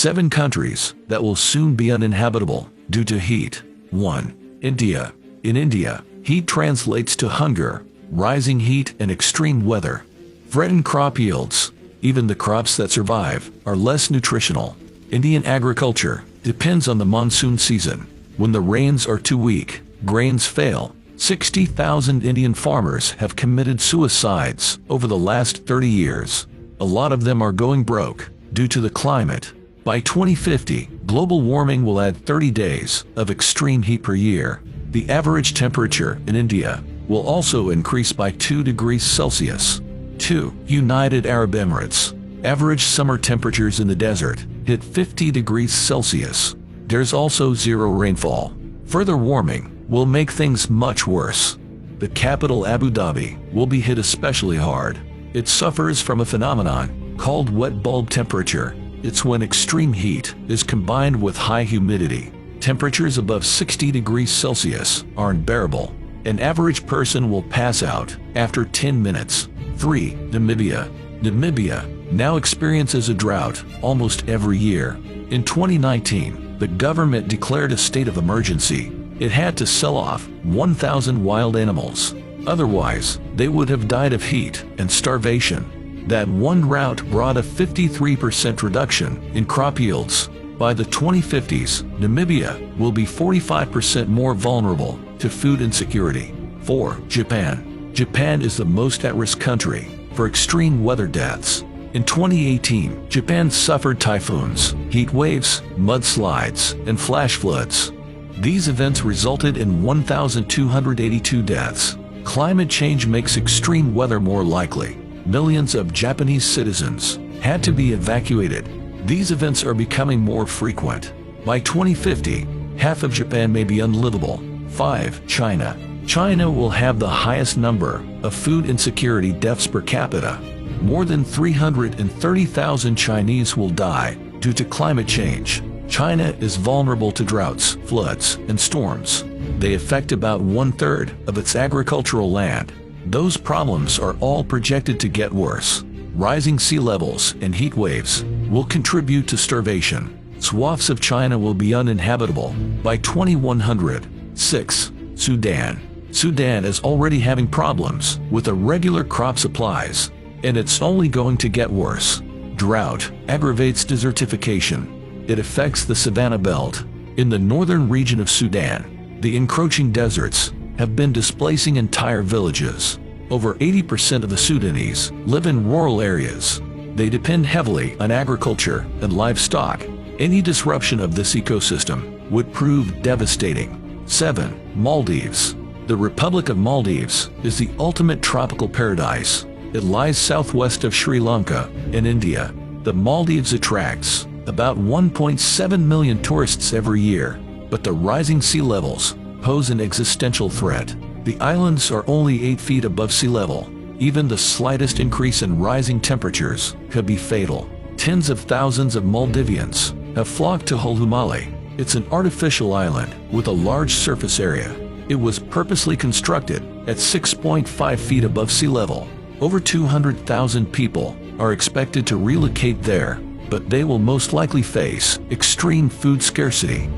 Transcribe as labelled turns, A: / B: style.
A: 7 countries that will soon be uninhabitable due to heat. 1. India. In India, heat translates to hunger, rising heat and extreme weather. Threatened crop yields. Even the crops that survive are less nutritional. Indian agriculture depends on the monsoon season. When the rains are too weak, grains fail. 60,000 Indian farmers have committed suicides over the last 30 years. A lot of them are going broke due to the climate. By 2050, global warming will add 30 days of extreme heat per year. The average temperature in India will also increase by 2 degrees Celsius. 2. United Arab Emirates. Average summer temperatures in the desert hit 50 degrees Celsius. There's also zero rainfall. Further warming will make things much worse. The capital Abu Dhabi will be hit especially hard. It suffers from a phenomenon called wet bulb temperature. It's when extreme heat is combined with high humidity. Temperatures above 60 degrees Celsius are unbearable. An average person will pass out after 10 minutes. 3. Namibia. Namibia now experiences a drought almost every year. In 2019, the government declared a state of emergency. It had to sell off 1,000 wild animals. Otherwise, they would have died of heat and starvation. That one drought brought a 53% reduction in crop yields. By the 2050s, Namibia will be 45% more vulnerable to food insecurity. 4. Japan. Japan is the most at-risk country for extreme weather deaths. In 2018, Japan suffered typhoons, heat waves, mudslides, and flash floods. These events resulted in 1,282 deaths. Climate change makes extreme weather more likely. Millions of Japanese citizens had to be evacuated. These events are becoming more frequent. By 2050, half of Japan may be unlivable. 5. China. China will have the highest number of food insecurity deaths per capita. More than 330,000 Chinese will die due to climate change. China is vulnerable to droughts, floods, and storms. They affect about 1/3 of its agricultural land. Those problems are all projected to get worse. Rising sea levels and heat waves will contribute to starvation. Swaths of China will be uninhabitable by 2100. 6. Sudan. Sudan is already having problems with irregular crop supplies, and it's only going to get worse. Drought aggravates desertification. It affects the savanna belt. In the northern region of Sudan, the encroaching deserts have been displacing entire villages. Over 80% of the Sudanese live in rural areas. They depend heavily on agriculture and livestock. Any disruption of this ecosystem would prove devastating. 7. Maldives. The Republic of Maldives is the ultimate tropical paradise. It lies southwest of Sri Lanka and India. The Maldives attracts about 1.7 million tourists every year, but the rising sea levels pose an existential threat. The islands are only 8 feet above sea level. Even the slightest increase in rising temperatures could be fatal. Tens of thousands of Maldivians have flocked to Hulhumali. It's an artificial island with a large surface area. It was purposely constructed at 6.5 feet above sea level. Over 200,000 people are expected to relocate there, but they will most likely face extreme food scarcity.